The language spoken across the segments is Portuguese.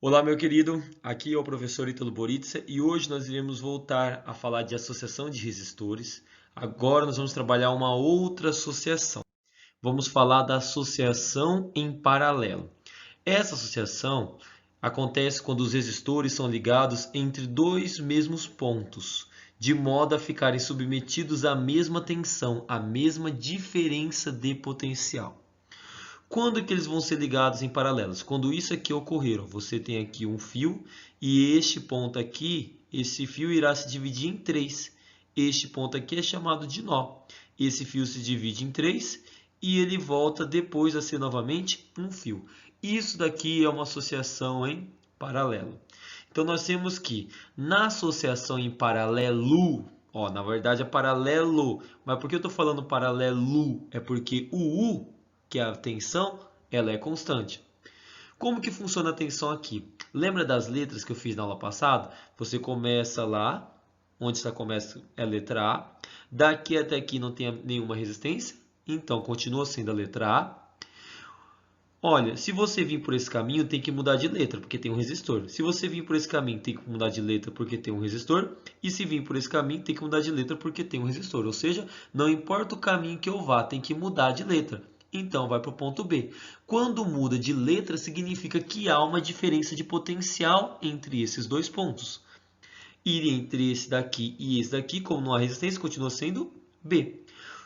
Olá, meu querido. Aqui é o professor Ítalo Boritsa e hoje nós iremos voltar a falar de associação de resistores. Agora nós vamos trabalhar uma outra associação. Vamos falar da associação em paralelo. Essa associação acontece quando os resistores são ligados entre dois mesmos pontos, de modo a ficarem submetidos à mesma tensão, à mesma diferença de potencial. Quando que eles vão ser ligados em paralelos? Quando isso aqui ocorrer, ó, você tem aqui um fio e este ponto aqui, esse fio irá se dividir em três. Este ponto aqui é chamado de nó. Esse fio se divide em três e ele volta depois a ser novamente um fio. Isso daqui é uma associação em paralelo. Então nós temos que na associação em paralelo, ó, na verdade é paralelo, mas por que eu estou falando paralelo? É porque o U, que é a tensão, ela é constante. Como que funciona a tensão aqui? Lembra das letras que eu fiz na aula passada? Você começa lá, onde está começa é a letra A. Daqui até aqui não tem nenhuma resistência, então continua sendo a letra A. Olha, se você vir por esse caminho, tem que mudar de letra, porque tem um resistor. Se você vir por esse caminho, tem que mudar de letra, porque tem um resistor. E se vir por esse caminho, tem que mudar de letra, porque tem um resistor. Ou seja, não importa o caminho que eu vá, tem que mudar de letra. Então, vai para o ponto B. Quando muda de letra, significa que há uma diferença de potencial entre esses dois pontos. E entre esse daqui e esse daqui, como não há resistência, continua sendo B.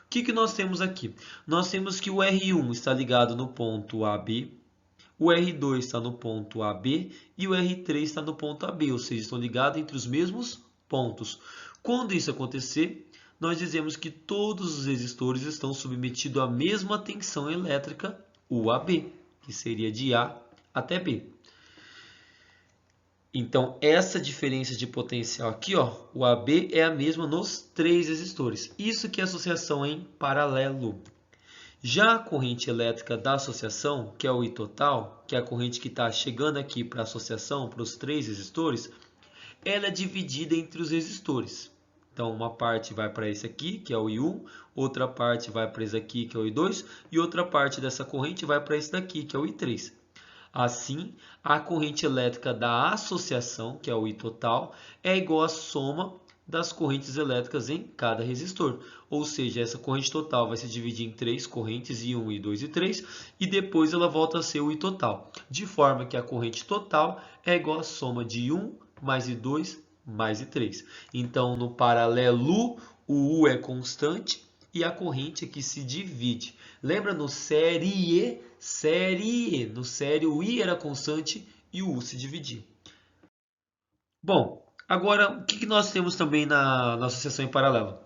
O que nós temos aqui? Nós temos que o R1 está ligado no ponto AB, o R2 está no ponto AB e o R3 está no ponto AB, ou seja, estão ligados entre os mesmos pontos. Quando isso acontecer, nós dizemos que todos os resistores estão submetidos à mesma tensão elétrica UAB, que seria de A até B. Então, essa diferença de potencial aqui, ó, o AB é a mesma nos três resistores. Isso que é associação em paralelo. Já a corrente elétrica da associação, que é o I total, que é a corrente que está chegando aqui para a associação, para os três resistores, ela é dividida entre os resistores. Então, uma parte vai para esse aqui, que é o I1, outra parte vai para esse aqui, que é o I2, e outra parte dessa corrente vai para esse daqui, que é o I3. Assim, a corrente elétrica da associação, que é o I total, é igual à soma das correntes elétricas em cada resistor. Ou seja, essa corrente total vai se dividir em três correntes, I1, I2 e 3, e depois ela volta a ser o I total. De forma que a corrente total é igual à soma de I1 mais I2 mais I3. Então, no paralelo, o U é constante e a corrente aqui se divide. Lembra no série? Série. No série o I era constante e o U se dividia. Bom, agora o que nós temos também na associação em paralelo?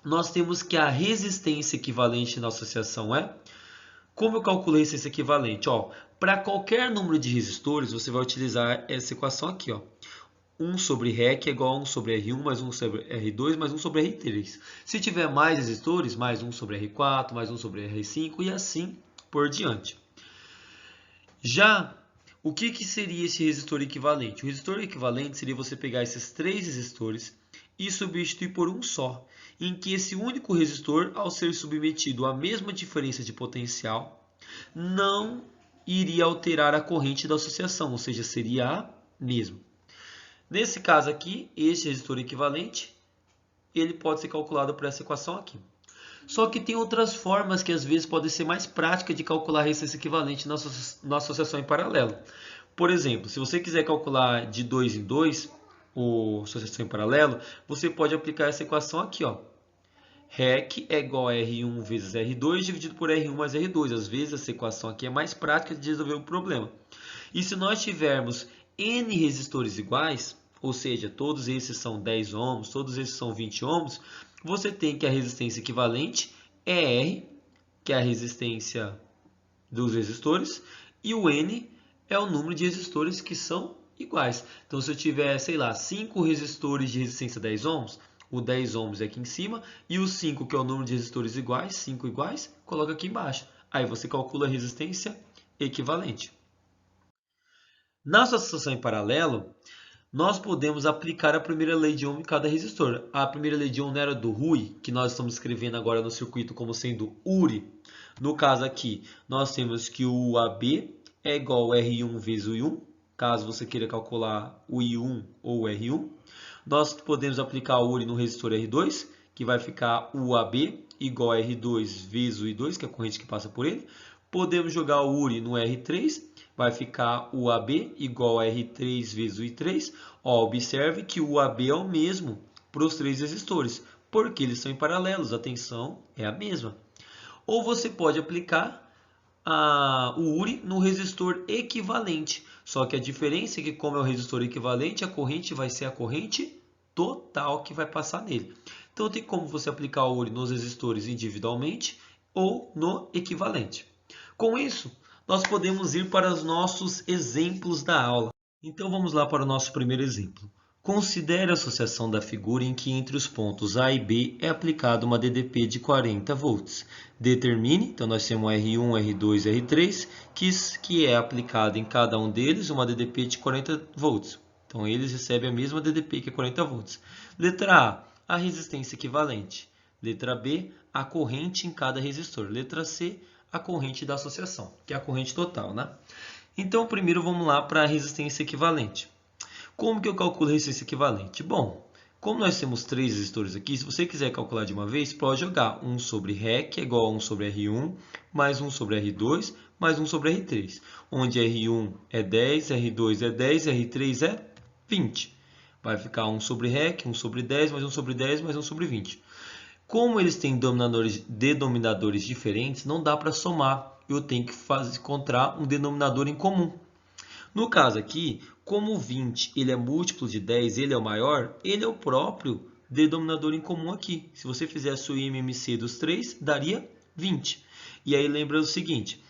Nós temos que a resistência equivalente na associação é... Como eu calculo a resistência equivalente? Para qualquer número de resistores, você vai utilizar essa equação aqui. 1 sobre REC é igual a 1 sobre R1 mais 1 sobre R2 mais 1 sobre R3. Se tiver mais resistores, mais 1 sobre R4, mais 1 sobre R5 e assim por diante. Já, o que seria esse resistor equivalente? O resistor equivalente seria você pegar esses três resistores e substituir por um só, em que esse único resistor, ao ser submetido à mesma diferença de potencial, não iria alterar a corrente da associação, ou seja, seria a mesma. Nesse caso aqui, este resistor equivalente, ele pode ser calculado por essa equação aqui. Só que tem outras formas que às vezes podem ser mais práticas de calcular a resistência equivalente na associação em paralelo. Por exemplo, se você quiser calcular de 2 em 2, a associação em paralelo, você pode aplicar essa equação aqui, ó. REC é igual a R1 vezes R2 dividido por R1 mais R2. Às vezes essa equação aqui é mais prática de resolver o problema. E se nós tivermos N resistores iguais, ou seja, todos esses são 10 ohms, todos esses são 20 ohms, você tem que a resistência equivalente é R, que é a resistência dos resistores, e o N é o número de resistores que são iguais. Então, se eu tiver, sei lá, 5 resistores de resistência 10 ohms, o 10 ohms é aqui em cima, e o 5, que é o número de resistores iguais, 5 iguais, coloca aqui embaixo. Aí você calcula a resistência equivalente. Na associação em paralelo, nós podemos aplicar a primeira lei de Ohm em cada resistor. A primeira lei de Ohm era do Hui, que nós estamos escrevendo agora no circuito como sendo URI. No caso aqui, nós temos que o AB é igual a R1 vezes o I1. caso você queira calcular o I1 ou o R1. Nós podemos aplicar o URI no resistor R2, que vai ficar UAB igual a R2 vezes o I2, que é a corrente que passa por ele. Podemos jogar o URI no R3, vai ficar UAB igual a R3 vezes o I3. Ó, observe que o UAB é o mesmo para os três resistores, porque eles são em paralelos, a tensão é a mesma. Ou você pode aplicar o URI no resistor equivalente. Só que a diferença é que, como é o resistor equivalente, a corrente vai ser a corrente total que vai passar nele. Então, tem como você aplicar o URI nos resistores individualmente ou no equivalente. Com isso, nós podemos ir para os nossos exemplos da aula. Então, vamos lá para o nosso primeiro exemplo. Considere a associação da figura em que entre os pontos A e B é aplicada uma DDP de 40 volts. Determine, então nós temos R1, R2 e R3, que é aplicada em cada um deles uma DDP de 40 volts. Então eles recebem a mesma DDP, que é 40 volts. Letra A, a resistência equivalente. Letra B, a corrente em cada resistor. Letra C, a corrente da associação, que é a corrente total, né? Então primeiro vamos lá para a resistência equivalente. Como que eu calculo a resistência equivalente? Bom, como nós temos três resistores aqui, se você quiser calcular de uma vez, pode jogar 1 sobre Ré, que é igual a 1 sobre R1, mais 1 sobre R2, mais 1 sobre R3. Onde R1 é 10, R2 é 10, R3 é 20. Vai ficar 1 sobre Ré, que é 1 sobre 10, mais 1 sobre 10, mais 1 sobre 20. Como eles têm denominadores diferentes, não dá para somar. Eu tenho que encontrar um denominador em comum. No caso aqui, como o 20 ele é múltiplo de 10, ele é o maior, ele é o próprio denominador em comum aqui. Se você fizesse o IMMC dos três, daria 20. E aí lembra o seguinte,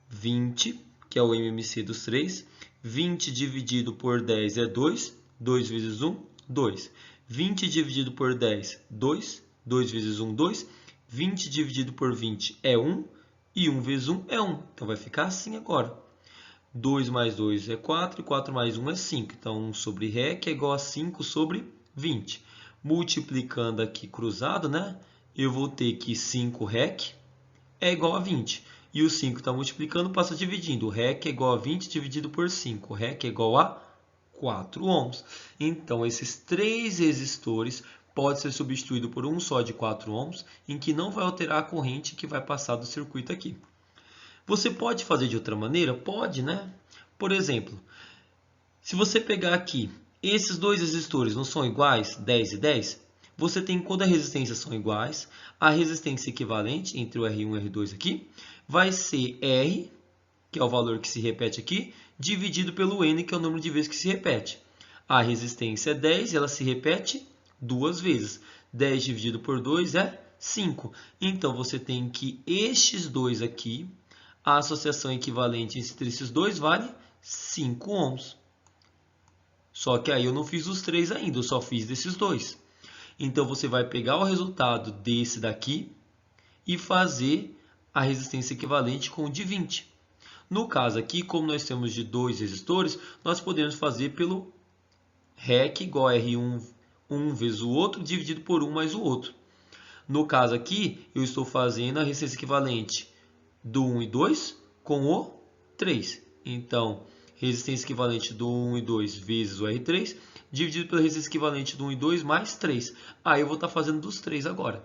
20, que é o IMMC dos três, 20 dividido por 10 é 2, 2 vezes 1, 2. 20 dividido por 10, 2, 2 vezes 1, 2. 20 dividido por 20 é 1, e 1 vezes 1 é 1. Então vai ficar assim agora. 2 mais 2 é 4, e 4 mais 1 é 5. Então, 1 sobre Ré, que é igual a 5 sobre 20. Multiplicando aqui cruzado, né? Eu vou ter que 5 Rec é igual a 20. E o 5 está multiplicando, passa dividindo. O Rec é igual a 20 dividido por 5. O Rec é igual a 4 ohms. Então, esses três resistores podem ser substituídos por um só de 4 ohms, em que não vai alterar a corrente que vai passar do circuito aqui. Você pode fazer de outra maneira? Pode, né? Por exemplo, se você pegar aqui, esses dois resistores não são iguais, 10 e 10? Você tem, quando as resistências são iguais, a resistência equivalente entre o R1 e o R2 aqui vai ser R, que é o valor que se repete aqui, dividido pelo N, que é o número de vezes que se repete. A resistência é 10 e ela se repete duas vezes. 10 dividido por 2 é 5. Então, você tem que estes dois aqui, a associação equivalente entre esses dois vale 5 ohms. Só que aí eu não fiz os três ainda, eu só fiz desses dois. Então você vai pegar o resultado desse daqui e fazer a resistência equivalente com o de 20. No caso aqui, como nós temos de dois resistores, nós podemos fazer pelo REC igual a R1 um vezes o outro, dividido por 1 mais o outro. No caso aqui, eu estou fazendo a resistência equivalente do 1 e 2 com o 3. Então, resistência equivalente do 1 e 2 vezes o R3, dividido pela resistência equivalente do 1 e 2 mais 3. Aí eu vou estar fazendo dos 3 agora.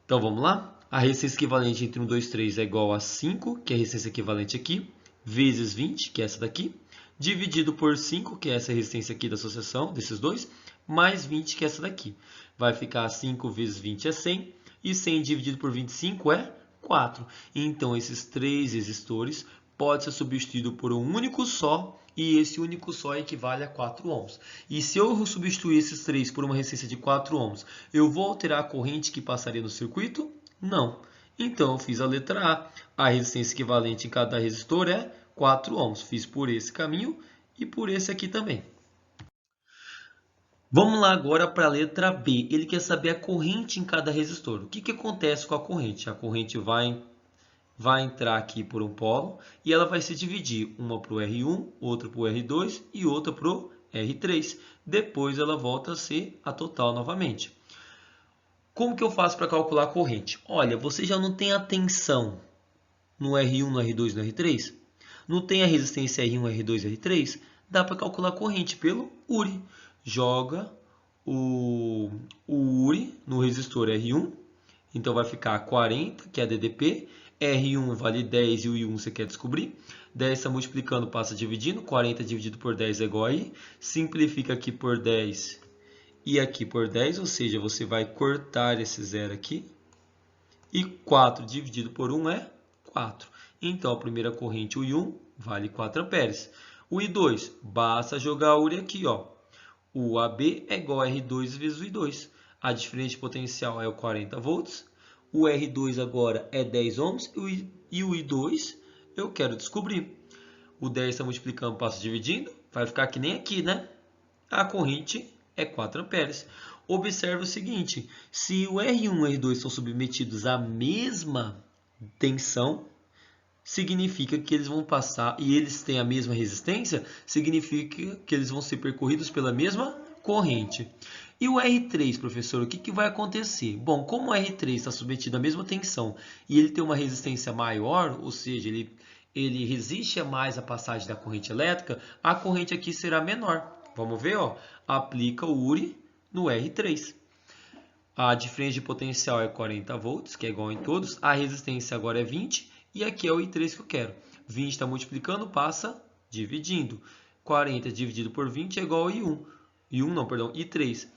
Então, vamos lá? A resistência equivalente entre 1, 2, 3 é igual a 5, que é a resistência equivalente aqui, vezes 20, que é essa daqui, dividido por 5, que é essa resistência aqui da associação desses dois, mais 20, que é essa daqui. Vai ficar 5 vezes 20 é 100, e 100 dividido por 25 é 4. Então, esses três resistores podem ser substituídos por um único só, e esse único só equivale a 4 ohms. E se eu substituir esses três por uma resistência de 4 ohms, eu vou alterar a corrente que passaria no circuito? Não. Então, eu fiz a letra A. A resistência equivalente em cada resistor é 4 ohms. Fiz por esse caminho e por esse aqui também. Vamos lá agora para a letra B. Ele quer saber a corrente em cada resistor. O que acontece com a corrente? A corrente vai entrar aqui por um polo e ela vai se dividir. Uma para o R1, outra para o R2 e outra para o R3. Depois ela volta a ser a total novamente. Como que eu faço para calcular a corrente? Olha, você já não tem a tensão no R1, no R2 e no R3? Não tem a resistência R1, R2, R3? Dá para calcular a corrente pelo URI. Joga o URI no resistor R1. Então vai ficar 40, que é a DDP. R1 vale 10 e o I1 você quer descobrir. 10 está multiplicando, passa dividindo. 40 dividido por 10 é igual a I. Simplifica aqui por 10 e aqui por 10. Ou seja, você vai cortar esse zero aqui. E 4 dividido por 1 é 4. Então, a primeira corrente, o I1, vale 4 amperes. O I2, basta jogar a URI aqui, ó. O AB é igual a R2 vezes o I2. A diferença de potencial é o 40 volts. O R2 agora é 10 ohms. E o I2 eu quero descobrir. O 10 está multiplicando, passa dividindo. Vai ficar que nem aqui, né? A corrente é 4 amperes. Observe o seguinte, se o R1 e o R2 são submetidos à mesma tensão, significa que eles vão passar, e eles têm a mesma resistência, significa que eles vão ser percorridos pela mesma corrente. E o R3, professor, o que vai acontecer? Bom, como o R3 está submetido à mesma tensão e ele tem uma resistência maior, ou seja, ele resiste mais à passagem da corrente elétrica, a corrente aqui será menor. Vamos ver, ó. Aplica o URI no R3. A diferença de potencial é 40 volts, que é igual em todos. A resistência agora é 20 e aqui é o I3 que eu quero. 20 está multiplicando, passa dividindo. 40 dividido por 20 é igual a I1. I3.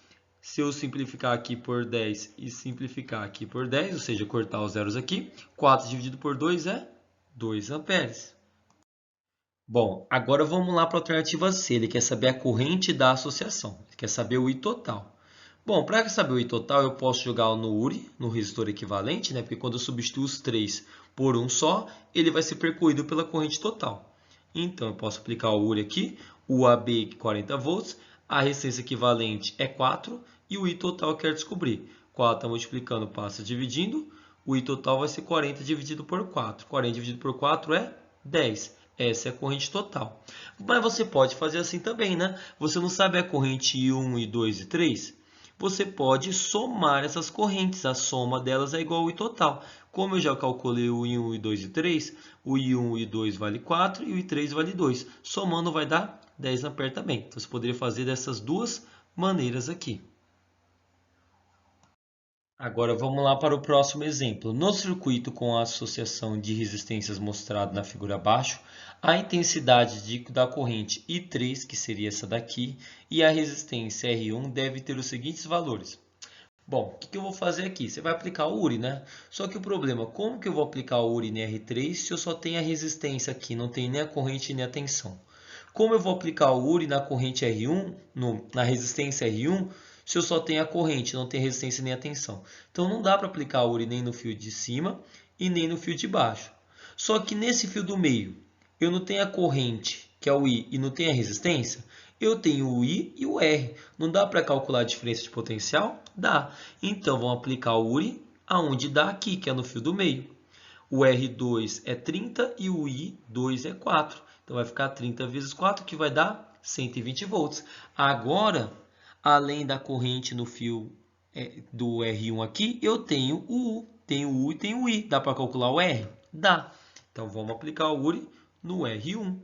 Se eu simplificar aqui por 10 e simplificar aqui por 10, ou seja, cortar os zeros aqui, 4 dividido por 2 é 2 amperes. Bom, agora vamos lá para a alternativa C. Ele quer saber a corrente da associação. Ele quer saber o I total. Bom, para saber o I total, eu posso jogar no URI, no resistor equivalente, né? Porque quando eu substituo os 3 por um só, ele vai ser percorrido pela corrente total. Então, eu posso aplicar o URI aqui, o AB 40 volts, a resistência equivalente é 4 e o I total eu quero descobrir. 4 está multiplicando, passa dividindo, o I total vai ser 40 dividido por 4. 40 dividido por 4 é 10. Essa é a corrente total. Mas você pode fazer assim também, né? Você não sabe a corrente I1, I2 e 3? Você pode somar essas correntes. A soma delas é igual ao I total. Como eu já calculei o I1, I2 e 3, o I1 e I2 vale 4 e o I3 vale 2. Somando vai dar 10 amperes também. Então, você poderia fazer dessas duas maneiras aqui. Agora vamos lá para o próximo exemplo. No circuito com a associação de resistências mostrado na figura abaixo, a intensidade da corrente I3, que seria essa daqui, e a resistência R1 deve ter os seguintes valores. Bom, o que eu vou fazer aqui? Você vai aplicar o URI, né? Só que o problema, como que eu vou aplicar o URI em R3 se eu só tenho a resistência aqui, não tem nem a corrente nem a tensão? Como eu vou aplicar o URI na corrente R1, na resistência R1, se eu só tenho a corrente, não tem resistência nem a tensão? Então não dá para aplicar o URI nem no fio de cima e nem no fio de baixo. Só que nesse fio do meio, eu não tenho a corrente, que é o I, e não tenho a resistência, eu tenho o I e o R. Não dá para calcular a diferença de potencial? Dá. Então, vamos aplicar o URI aonde dá aqui, que é no fio do meio. O R2 é 30 e o I2 é 4. Então, vai ficar 30 vezes 4, que vai dar 120 volts. Agora, além da corrente no fio do R1 aqui, eu tenho o U. Tenho o U e tenho o I. Dá para calcular o R? Dá. Então, vamos aplicar o URI no R1.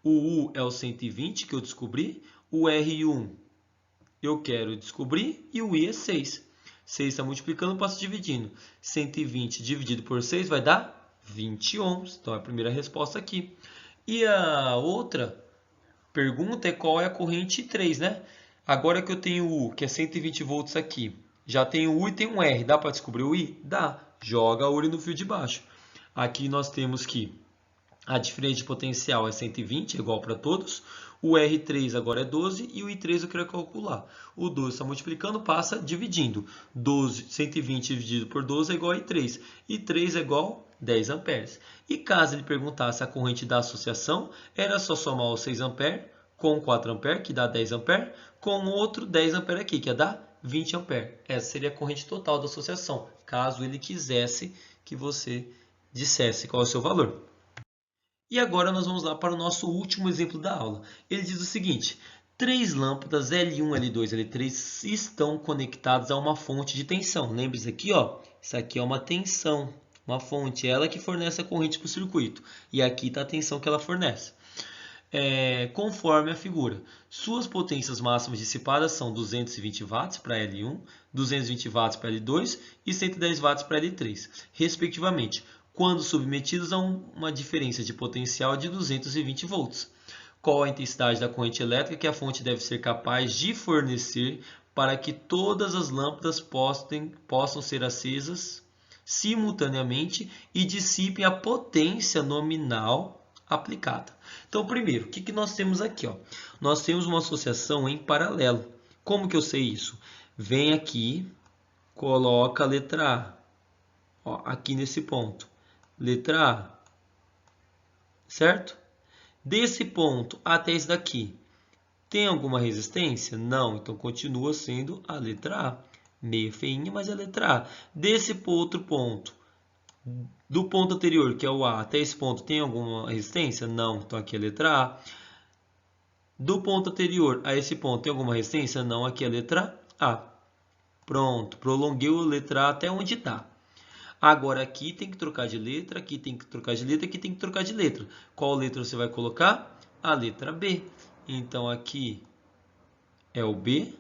O U é o 120 que eu descobri, o R1 eu quero descobrir e o I é 6. 6 está multiplicando, passo dividindo. 120 dividido por 6 vai dar 20 ohms. Então, é a primeira resposta aqui. E a outra pergunta é qual é a corrente 3, né? Agora que eu tenho o U, que é 120 volts aqui, já tenho o U e tenho um R. Dá para descobrir o I? Dá. Joga a URI no fio de baixo. Aqui nós temos que a diferença de potencial é 120, é igual para todos. O R3 agora é 12 e o I3 eu quero calcular. O 12 está multiplicando, passa dividindo. 120 dividido por 12 é igual a I3. I3 é igual a 10 amperes. E caso ele perguntasse a corrente da associação, era só somar os 6 amperes com 4 amperes, que dá 10 amperes, com outro 10 amperes aqui, que ia dar 20 amperes. Essa seria a corrente total da associação, caso ele quisesse que você dissesse qual é o seu valor. E agora nós vamos lá para o nosso último exemplo da aula. Ele diz o seguinte: 3 lâmpadas L1, L2, L3 estão conectadas a uma fonte de tensão. Lembre-se aqui, ó, isso aqui é uma tensão. Uma fonte, ela que fornece a corrente para o circuito. E aqui está a tensão que ela fornece. Conforme a figura. Suas potências máximas dissipadas são 220 watts para L1, 220 watts para L2 e 110 watts para L3, respectivamente, quando submetidos a uma diferença de potencial de 220 volts. Qual a intensidade da corrente elétrica que a fonte deve ser capaz de fornecer para que todas as lâmpadas possam ser acesas simultaneamente e dissipem a potência nominal aplicada? Então, primeiro, o que nós temos aqui? Nós temos uma associação em paralelo. Como que eu sei isso? Vem aqui, coloca a letra A, aqui nesse ponto. Letra A, certo? Desse ponto até esse daqui, tem alguma resistência? Não, então continua sendo a letra A. Meio feinha, mas é a letra A. Desse outro ponto, do ponto anterior, que é o A, até esse ponto, tem alguma resistência? Não, então aqui é a letra A. Do ponto anterior a esse ponto, tem alguma resistência? Não, aqui é a letra A. Pronto, prolonguei a letra A até onde está. Agora aqui tem que trocar de letra, aqui tem que trocar de letra, aqui tem que trocar de letra. Qual letra você vai colocar? A letra B. Então aqui é o B.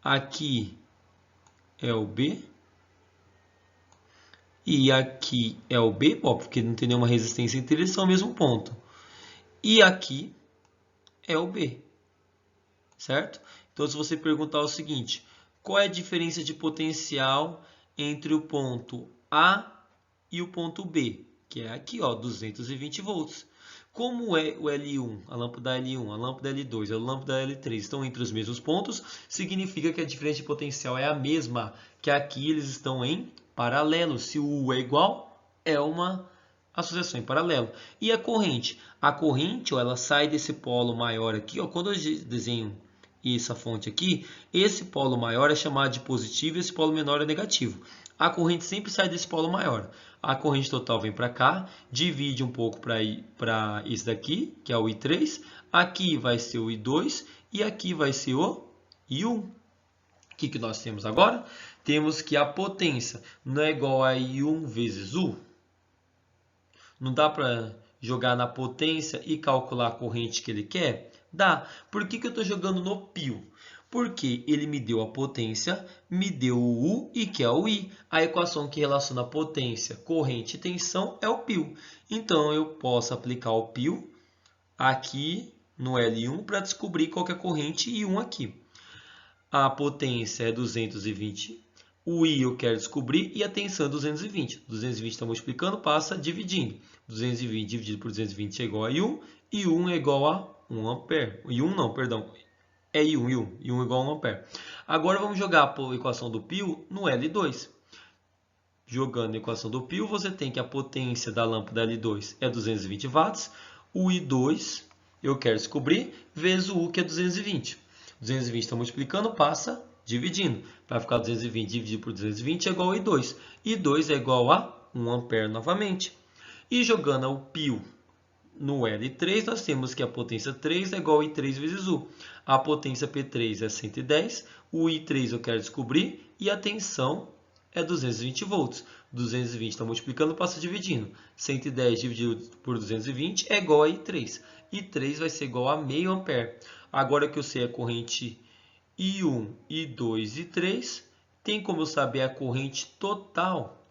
Aqui é o B. E aqui é o B, porque não tem nenhuma resistência entre eles, são o mesmo ponto. E aqui é o B, certo? Então, se você perguntar o seguinte, qual é a diferença de potencial entre o ponto A e o ponto B? Que é aqui, 220 volts. Como é o L1, a lâmpada L1, a lâmpada L2 e a lâmpada L3 estão entre os mesmos pontos, significa que a diferença de potencial é a mesma, que aqui eles estão em paralelo. Se o U é igual, é uma associação em paralelo. E a corrente? A corrente, ela sai desse polo maior aqui, quando eu desenho essa fonte aqui, esse polo maior é chamado de positivo e esse polo menor é negativo. A corrente sempre sai desse polo maior. A corrente total vem para cá, divide um pouco para isso daqui, que é o I3. Aqui vai ser o I2 e aqui vai ser o I1. O que nós temos agora? Temos que a potência não é igual a I1 vezes U. Não dá para jogar na potência e calcular a corrente que ele quer? Dá. Por que eu estou jogando no π? Porque ele me deu a potência, me deu o U e quer o I. A equação que relaciona potência, corrente e tensão é o π. Então, eu posso aplicar o π aqui no L1 para descobrir qual que é a corrente I1 aqui. A potência é 220, o I eu quero descobrir e a tensão é 220. 220 está multiplicando, passa dividindo. 220 dividido por 220 é igual a I1, e 1 é igual a 1 ampere. I1 não, perdão. É I1 é igual a 1 ampere. Agora vamos jogar a equação do π no L2. Jogando a equação do π, você tem que a potência da lâmpada L2 é 220 watts. O I2 eu quero descobrir, vezes o U, que é 220. 220 está multiplicando, passa dividindo. Vai ficar 220 dividido por 220 é igual a I2. I2 é igual a 1 ampere novamente. E jogando o π no L3, nós temos que a potência 3 é igual a I3 vezes U. A potência P3 é 110, o I3 eu quero descobrir e a tensão é 220 volts. 220 está multiplicando, passa dividindo. 110 dividido por 220 é igual a I3. I3 vai ser igual a meio ampere. Agora que eu sei a corrente I1, I2 e I3, tem como eu saber a corrente total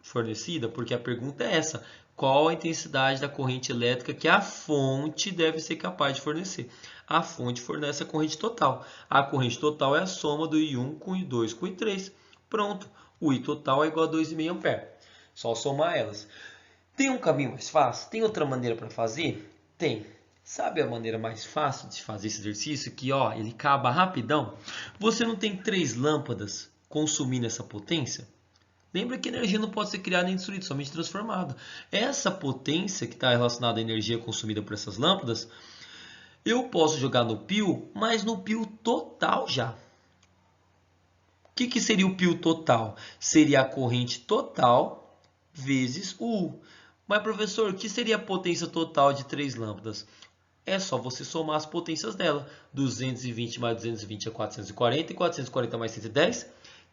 fornecida? Porque a pergunta é essa. Qual a intensidade da corrente elétrica que a fonte deve ser capaz de fornecer? A fonte fornece a corrente total. A corrente total é a soma do I1 com o I2 com o I3. Pronto. O I total é igual a 2,5 ampere. Só somar elas. Tem um caminho mais fácil? Tem outra maneira para fazer? Tem. Sabe a maneira mais fácil de fazer esse exercício? Que ele acaba rapidão. Você não tem 3 lâmpadas consumindo essa potência? Lembra que a energia não pode ser criada nem destruída, somente transformada. Essa potência que está relacionada à energia consumida por essas lâmpadas, eu posso jogar no π, mas no π total já. O que seria o π total? Seria a corrente total vezes o U. Mas, professor, o que seria a potência total de 3 lâmpadas? É só você somar as potências dela. 220 mais 220 é 440, e 440 mais 110,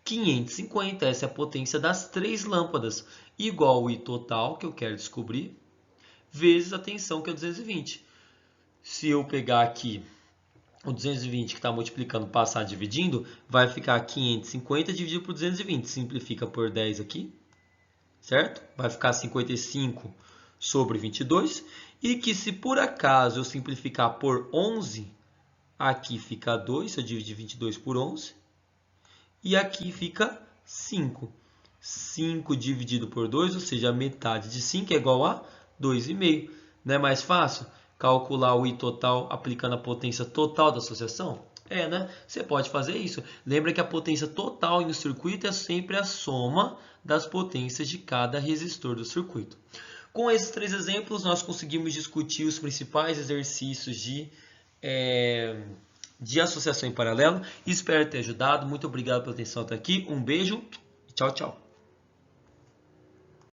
550, essa é a potência das 3 lâmpadas, igual o I total, que eu quero descobrir, vezes a tensão, que é 220. Se eu pegar aqui o 220 que está multiplicando, passar dividindo, vai ficar 550 dividido por 220. Simplifica por 10 aqui, certo? Vai ficar 55 sobre 22. E que se por acaso eu simplificar por 11, aqui fica 2, se eu dividir 22 por 11. E aqui fica 5. 5 dividido por 2, ou seja, a metade de 5 é igual a 2,5. Não é mais fácil calcular o I total aplicando a potência total da associação? É, né? Você pode fazer isso. Lembra que a potência total no circuito é sempre a soma das potências de cada resistor do circuito. Com esses 3 exemplos, nós conseguimos discutir os principais exercícios de associação em paralelo. Espero ter ajudado. Muito obrigado pela atenção até aqui. Um beijo e tchau, tchau.